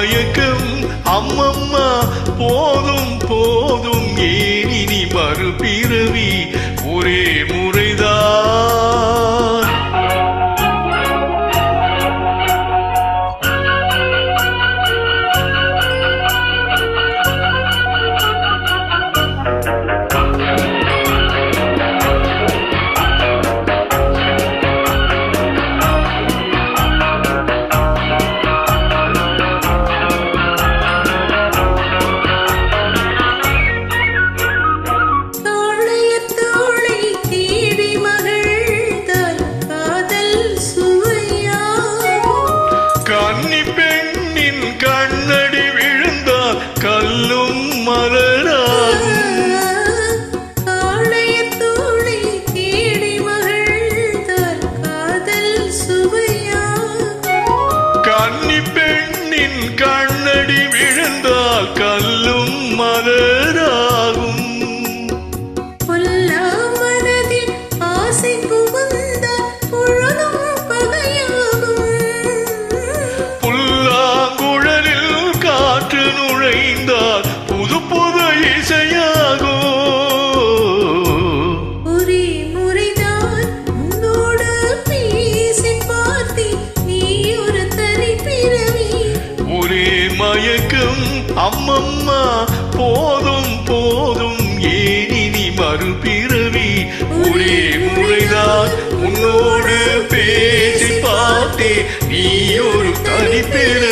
மயக்கம் அம்மம்மா போதும் போதும் ஏனினி மறுபிறவி ஒரே முறைதான். கன்னி பெண்ணின் கண்ணடி விழுந்தால் கல்லும் மலராகும். கன்னி பெண்ணின் கண்ணடி விழுந்தால் கல்லும் மலராகும். நுழைந்தால் புது புது இசையாகோ. ஒரே முறைதான் உன்னோடு பேசி பார்த்தி நீ ஒரு தனி பிறவி. ஒரே மயக்கம் அம்மம்மா போதும் போதும் ஏனினி மறுபிறவி. ஒரே முறைதான் உன்னோடு பேசி பார்த்தே நீ ஒரு தனி பிறவி.